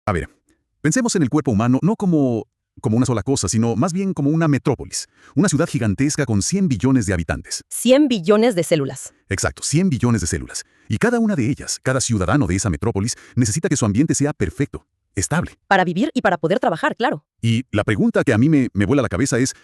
A ver, pensemos en el cuerpo humano no como una sola cosa, sino más bien como una metrópolis, una ciudad gigantesca con 100 billones de habitantes. 100 billones de células. Exacto, 100 billones de células. Y cada una de ellas, cada ciudadano de esa metrópolis, necesita que su ambiente sea perfecto, estable. Para vivir y para poder trabajar, claro. Y la pregunta que a mí me vuela la cabeza es,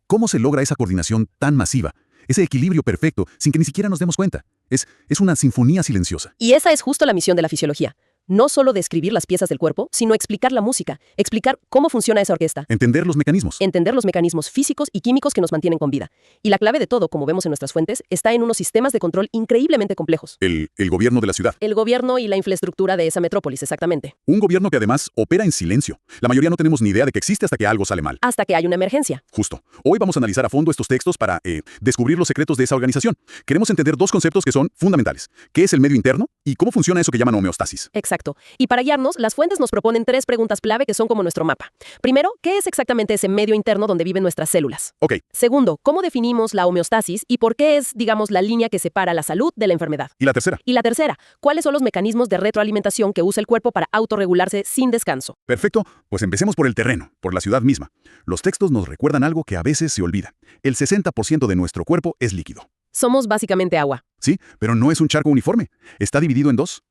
¿cómo se logra esa coordinación tan masiva? Ese equilibrio perfecto, sin que ni siquiera nos demos cuenta. Es una sinfonía silenciosa. Y esa es justo la misión de la fisiología. No solo describir las piezas del cuerpo, sino explicar la música, explicar cómo funciona esa orquesta. Entender los mecanismos. Entender los mecanismos físicos y químicos que nos mantienen con vida. Y la clave de todo, como vemos en nuestras fuentes, está en unos sistemas de control increíblemente complejos. El gobierno de la ciudad. El gobierno y la infraestructura de esa metrópolis, exactamente. Un gobierno que además opera en silencio. La mayoría no tenemos ni idea de que existe hasta que algo sale mal. Hasta que hay una emergencia. Justo. Hoy vamos a analizar a fondo estos textos para descubrir los secretos de esa organización. Queremos entender dos conceptos que son fundamentales. ¿Qué es el medio interno? Y cómo funciona eso que llaman homeostasis. Exacto. Y para guiarnos, las fuentes nos proponen 3 preguntas clave que son como nuestro mapa. Primero, ¿qué es exactamente ese medio interno donde viven nuestras células? Ok. Segundo, ¿cómo definimos la homeostasis y por qué es, digamos, la línea que separa la salud de la enfermedad? ¿Y la tercera? Y la tercera, ¿cuáles son los mecanismos de retroalimentación que usa el cuerpo para autorregularse sin descanso? Perfecto. Pues empecemos por el terreno, por la ciudad misma. Los textos nos recuerdan algo que a veces se olvida. El 60% de nuestro cuerpo es líquido. Somos básicamente agua. Sí, pero no es un charco uniforme. Está dividido en dos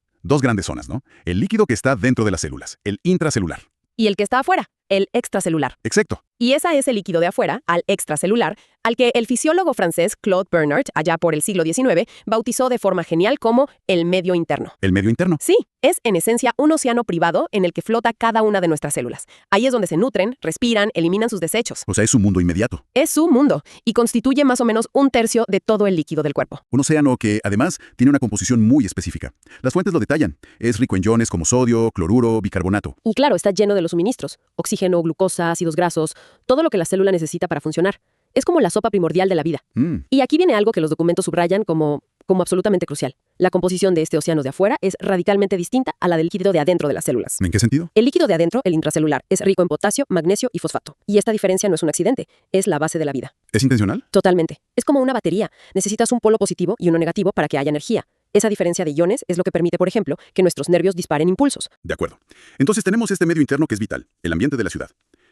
grandes zonas, ¿no? El líquido que está dentro de las células, el intracelular. Y el que está afuera, el extracelular. Exacto. Y esa es el líquido de afuera, al extracelular, al que el fisiólogo francés Claude Bernard, allá por el siglo XIX, bautizó de forma genial como el medio interno. ¿El medio interno? Sí, es en esencia un océano privado en el que flota cada una de nuestras células. Ahí es donde se nutren, respiran, eliminan sus desechos. O sea, es su mundo inmediato. Es su mundo y constituye más o menos 1/3 de todo el líquido del cuerpo. Un océano que, además, tiene una composición muy específica. Las fuentes lo detallan. Es rico en iones como sodio, cloruro, bicarbonato. Y claro, está lleno de los suministros. Oxígeno, glucosa, ácidos grasos, todo lo que la célula necesita para funcionar. Es como la sopa primordial de la vida. Y aquí viene algo que los documentos subrayan como absolutamente crucial. La composición de este océano de afuera es radicalmente distinta a la del líquido de adentro de las células. ¿En qué sentido? El líquido de adentro, el intracelular, es rico en potasio, magnesio y fosfato. Y esta diferencia no es un accidente, es la base de la vida. ¿Es intencional? Totalmente. Es como una batería. Necesitas un polo positivo y uno negativo para que haya energía. Esa diferencia de iones es lo que permite, por ejemplo, que nuestros nervios disparen impulsos. De acuerdo. Entonces tenemos este medio interno que es vital, el ambiente de la ciudad.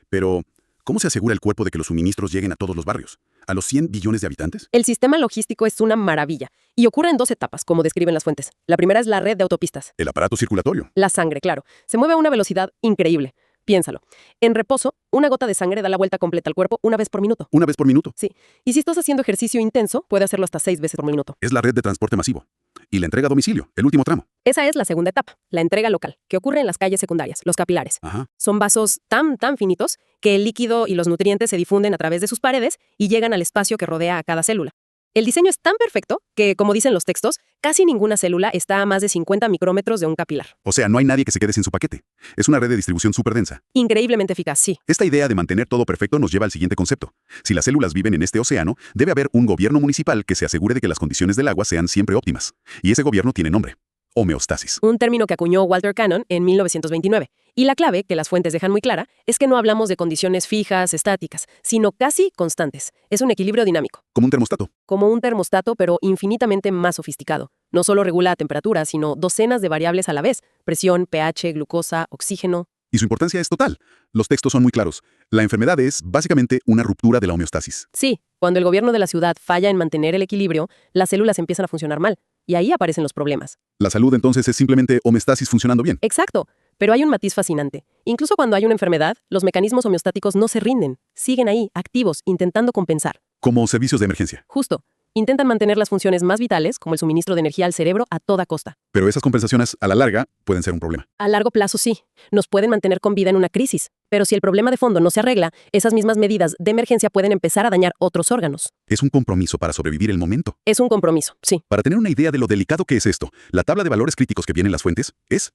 Pero, ¿cómo se asegura el cuerpo de que los suministros lleguen a todos los barrios? ¿A los 100 billones de habitantes? El sistema logístico es una maravilla y ocurre en 2 etapas, como describen las fuentes. La primera es la red de autopistas. El aparato circulatorio. La sangre, claro. Se mueve a una velocidad increíble. Piénsalo. En reposo, una gota de sangre da la vuelta completa al cuerpo una vez por minuto. ¿Una vez por minuto? Sí. Y si estás haciendo ejercicio intenso, puede hacerlo hasta 6 veces por minuto. Es la red de transporte masivo. Y la entrega a domicilio, el último tramo. Esa es la segunda etapa, la entrega local, que ocurre en las calles secundarias, los capilares. Ajá. Son vasos tan finitos que el líquido y los nutrientes se difunden a través de sus paredes y llegan al espacio que rodea a cada célula. El diseño es tan perfecto que, como dicen los textos, casi ninguna célula está a más de 50 micrómetros de un capilar. O sea, no hay nadie que se quede sin su paquete. Es una red de distribución súper densa. Increíblemente eficaz, sí. Esta idea de mantener todo perfecto nos lleva al siguiente concepto. Si las células viven en este océano, debe haber un gobierno municipal que se asegure de que las condiciones del agua sean siempre óptimas. Y ese gobierno tiene nombre: homeostasis. Un término que acuñó Walter Cannon en 1929. Y la clave, que las fuentes dejan muy clara, es que no hablamos de condiciones fijas, estáticas, sino casi constantes. Es un equilibrio dinámico. Como un termostato. Como un termostato, pero infinitamente más sofisticado. No solo regula la temperatura, sino docenas de variables a la vez: presión, pH, glucosa, oxígeno. Y su importancia es total. Los textos son muy claros. La enfermedad es, básicamente, una ruptura de la homeostasis. Sí, cuando el gobierno de la ciudad falla en mantener el equilibrio, las células empiezan a funcionar mal. Y ahí aparecen los problemas. La salud, entonces, es simplemente homeostasis funcionando bien. Exacto. Pero hay un matiz fascinante. Incluso cuando hay una enfermedad, los mecanismos homeostáticos no se rinden. Siguen ahí, activos, intentando compensar. Como servicios de emergencia. Justo. Intentan mantener las funciones más vitales, como el suministro de energía al cerebro, a toda costa. Pero esas compensaciones, a la larga, pueden ser un problema. A largo plazo, sí. Nos pueden mantener con vida en una crisis. Pero si el problema de fondo no se arregla, esas mismas medidas de emergencia pueden empezar a dañar otros órganos. Es un compromiso para sobrevivir el momento. Es un compromiso, sí. Para tener una idea de lo delicado que es esto, la tabla de valores críticos que viene en las fuentes es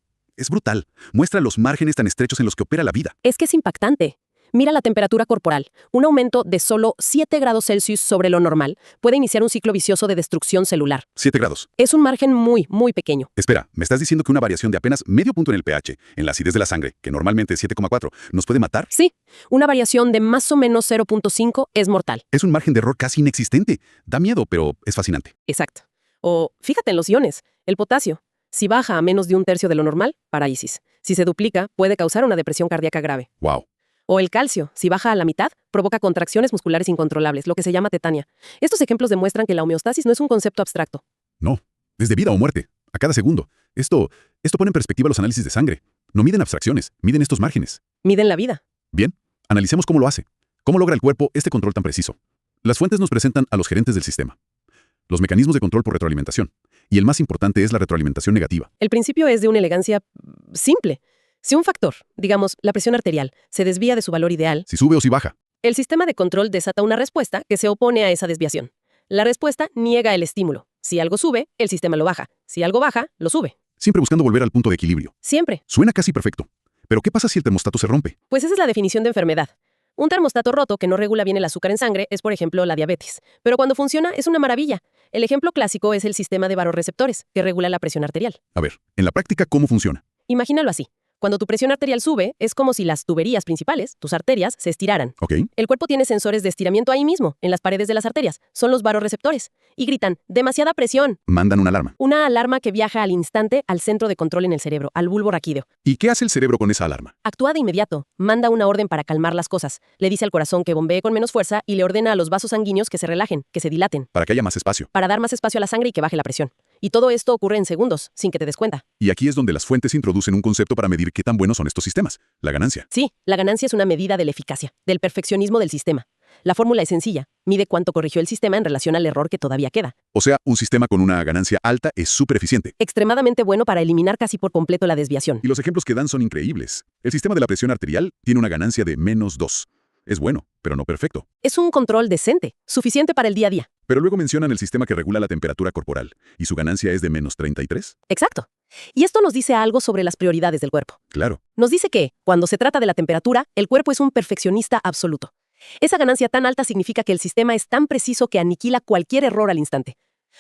brutal. Muestra los márgenes tan estrechos en los que opera la vida. Es que es impactante. Mira la temperatura corporal. Un aumento de solo 7 grados Celsius sobre lo normal puede iniciar un ciclo vicioso de destrucción celular. 7 grados. Es un margen muy pequeño. Espera, ¿me estás diciendo que una variación de apenas medio punto en el pH, en la acidez de la sangre, que normalmente es 7,4, nos puede matar? Sí, una variación de más o menos 0,5 es mortal. Es un margen de error casi inexistente. Da miedo, pero es fascinante. Exacto. O fíjate en los iones. El potasio. Si baja a menos de un tercio de lo normal, parálisis. Si se duplica, puede causar una depresión cardíaca grave. Wow. O el calcio, si baja a la mitad, provoca contracciones musculares incontrolables, lo que se llama tetania. Estos ejemplos demuestran que la homeostasis no es un concepto abstracto. No, es de vida o muerte, a cada segundo. Esto pone en perspectiva los análisis de sangre. No miden abstracciones, miden estos márgenes. Miden la vida. Bien, analicemos cómo lo hace. ¿Cómo logra el cuerpo este control tan preciso? Las fuentes nos presentan a los gerentes del sistema. Los mecanismos de control por retroalimentación. Y el más importante es la retroalimentación negativa. El principio es de una elegancia simple. Si un factor, digamos la presión arterial, se desvía de su valor ideal, Si sube o si baja. el sistema de control desata una respuesta que se opone a esa desviación. La respuesta niega el estímulo. Si algo sube, el sistema lo baja. Si algo baja, lo sube. Siempre buscando volver al punto de equilibrio. Siempre. Suena casi perfecto. Pero ¿qué pasa si el termostato se rompe? Pues esa es la definición de enfermedad. Un termostato roto que no regula bien el azúcar en sangre es, por ejemplo, la diabetes. Pero cuando funciona, es una maravilla. El ejemplo clásico es el sistema de barorreceptores, que regula la presión arterial. A ver, en la práctica, ¿cómo funciona? Imagínalo así. Cuando tu presión arterial sube, es como si las tuberías principales, tus arterias, se estiraran. ¿Ok? El cuerpo tiene sensores de estiramiento ahí mismo, en las paredes de las arterias. Son los barorreceptores. Y gritan, ¡demasiada presión! Mandan una alarma. Una alarma que viaja al instante al centro de control en el cerebro, al bulbo raquídeo. ¿Y qué hace el cerebro con esa alarma? Actúa de inmediato, manda una orden para calmar las cosas, le dice al corazón que bombee con menos fuerza y le ordena a los vasos sanguíneos que se relajen, que se dilaten, Para que haya más espacio. para dar más espacio a la sangre y que baje la presión. Y todo esto ocurre en segundos, sin que te des cuenta. Y aquí es donde las fuentes introducen un concepto para medir qué tan buenos son estos sistemas. La ganancia. Sí, la ganancia es una medida de la eficacia, del perfeccionismo del sistema. La fórmula es sencilla, mide cuánto corrigió el sistema en relación al error que todavía queda. O sea, un sistema con una ganancia alta es súper eficiente. Extremadamente bueno para eliminar casi por completo la desviación. Y los ejemplos que dan son increíbles. El sistema de la presión arterial tiene una ganancia de -2. Es bueno, pero no perfecto. Es un control decente, suficiente para el día a día. Pero luego mencionan el sistema que regula la temperatura corporal, y su ganancia es de -33. Exacto. Y esto nos dice algo sobre las prioridades del cuerpo. Claro. Nos dice que, cuando se trata de la temperatura, el cuerpo es un perfeccionista absoluto. Esa ganancia tan alta significa que el sistema es tan preciso que aniquila cualquier error al instante.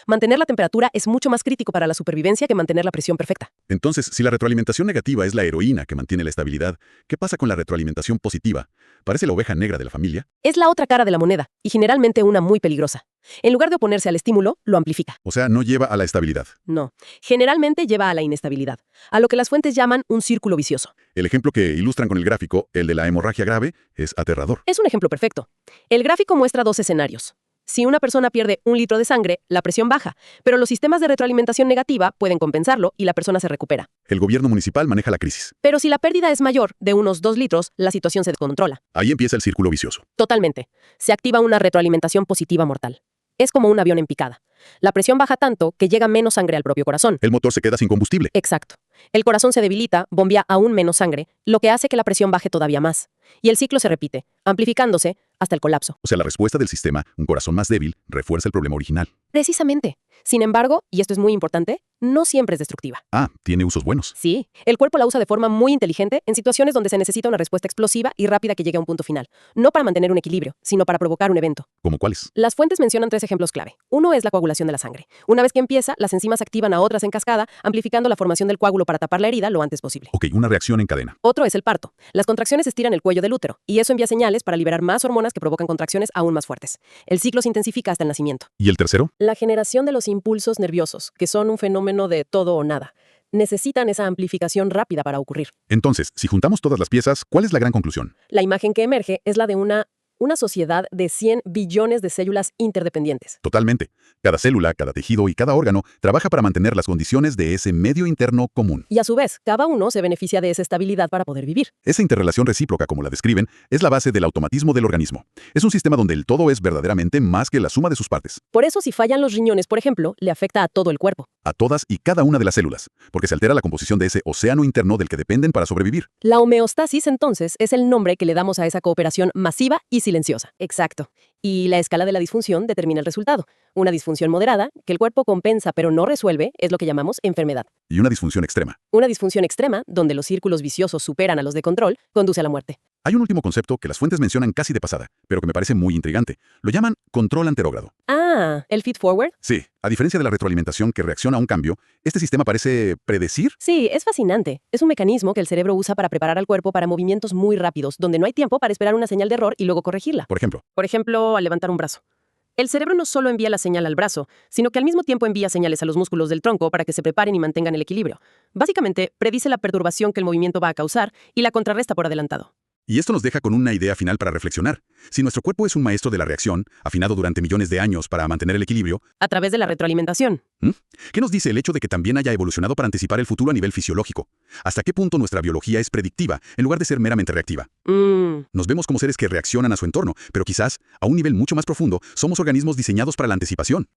Mantener la temperatura es mucho más crítico para la supervivencia que mantener la presión perfecta. Entonces, si la retroalimentación negativa es la heroína que mantiene la estabilidad, ¿qué pasa con la retroalimentación positiva? Parece la oveja negra de la familia. Es la otra cara de la moneda, y generalmente una muy peligrosa. En lugar de oponerse al estímulo, lo amplifica. O sea, no lleva a la estabilidad. No, generalmente lleva a la inestabilidad, a lo que las fuentes llaman un círculo vicioso. El ejemplo que ilustran con el gráfico, el de la hemorragia grave, es aterrador. Es un ejemplo perfecto. El gráfico muestra dos escenarios. Si una persona pierde 1 litro de sangre, la presión baja, pero los sistemas de retroalimentación negativa pueden compensarlo y la persona se recupera. El gobierno municipal maneja la crisis. Pero si la pérdida es mayor, de unos 2 litros, la situación se descontrola. Ahí empieza el círculo vicioso. Totalmente. Se activa una retroalimentación positiva mortal. Es como un avión en picada. La presión baja tanto que llega menos sangre al propio corazón. El motor se queda sin combustible. Exacto. El corazón se debilita, bombea aún menos sangre, lo que hace que la presión baje todavía más. Y el ciclo se repite, amplificándose hasta el colapso. O sea, la respuesta del sistema, un corazón más débil, refuerza el problema original. Precisamente. Sin embargo, y esto es muy importante, no siempre es destructiva. Ah, tiene usos buenos. Sí, el cuerpo la usa de forma muy inteligente en situaciones donde se necesita una respuesta explosiva y rápida que llegue a un punto final. No para mantener un equilibrio, sino para provocar un evento. ¿Cómo cuáles? Las fuentes mencionan 3 ejemplos clave. Uno es la coagulación de la sangre. Una vez que empieza, las enzimas activan a otras en cascada, amplificando la formación del coágulo para tapar la herida lo antes posible. Ok, una reacción en cadena. Otro es el parto. Las contracciones estiran el cuello del útero, y eso envía señales para liberar más hormonas que provocan contracciones aún más fuertes. El ciclo se intensifica hasta el nacimiento. ¿Y el tercero? La generación de los impulsos nerviosos, que son un fenómeno de todo o nada, necesitan esa amplificación rápida para ocurrir. Entonces, si juntamos todas las piezas, ¿cuál es la gran conclusión? La imagen que emerge es la de una sociedad de 100 billones de células interdependientes. Totalmente. Cada célula, cada tejido y cada órgano trabaja para mantener las condiciones de ese medio interno común. Y a su vez, cada uno se beneficia de esa estabilidad para poder vivir. Esa interrelación recíproca, como la describen, es la base del automatismo del organismo. Es un sistema donde el todo es verdaderamente más que la suma de sus partes. Por eso, si fallan los riñones, por ejemplo, le afecta a todo el cuerpo. A todas y cada una de las células, porque se altera la composición de ese océano interno del que dependen para sobrevivir. La homeostasis, entonces, es el nombre que le damos a esa cooperación masiva y silenciosa. Exacto. Y la escala de la disfunción determina el resultado. Una disfunción moderada, que el cuerpo compensa pero no resuelve, es lo que llamamos enfermedad. Y una disfunción extrema. Una disfunción extrema, donde los círculos viciosos superan a los de control, conduce a la muerte. Hay un último concepto que las fuentes mencionan casi de pasada, pero que me parece muy intrigante. Lo llaman control anterógrado. Ah, ¿el feed-forward? Sí, a diferencia de la retroalimentación que reacciona a un cambio, este sistema parece predecir. Sí, es fascinante. Es un mecanismo que el cerebro usa para preparar al cuerpo para movimientos muy rápidos, donde no hay tiempo para esperar una señal de error y luego corregirla. Por ejemplo, Por ejemplo, al levantar un brazo. El cerebro no solo envía la señal al brazo, sino que al mismo tiempo envía señales a los músculos del tronco para que se preparen y mantengan el equilibrio. Básicamente, predice la perturbación que el movimiento va a causar y la contrarresta por adelantado. Y esto nos deja con una idea final para reflexionar. Si nuestro cuerpo es un maestro de la reacción, afinado durante millones de años para mantener el equilibrio, A través de la retroalimentación. ¿qué nos dice el hecho de que también haya evolucionado para anticipar el futuro a nivel fisiológico? ¿Hasta qué punto nuestra biología es predictiva en lugar de ser meramente reactiva? Nos vemos como seres que reaccionan a su entorno, pero quizás, a un nivel mucho más profundo, somos organismos diseñados para la anticipación.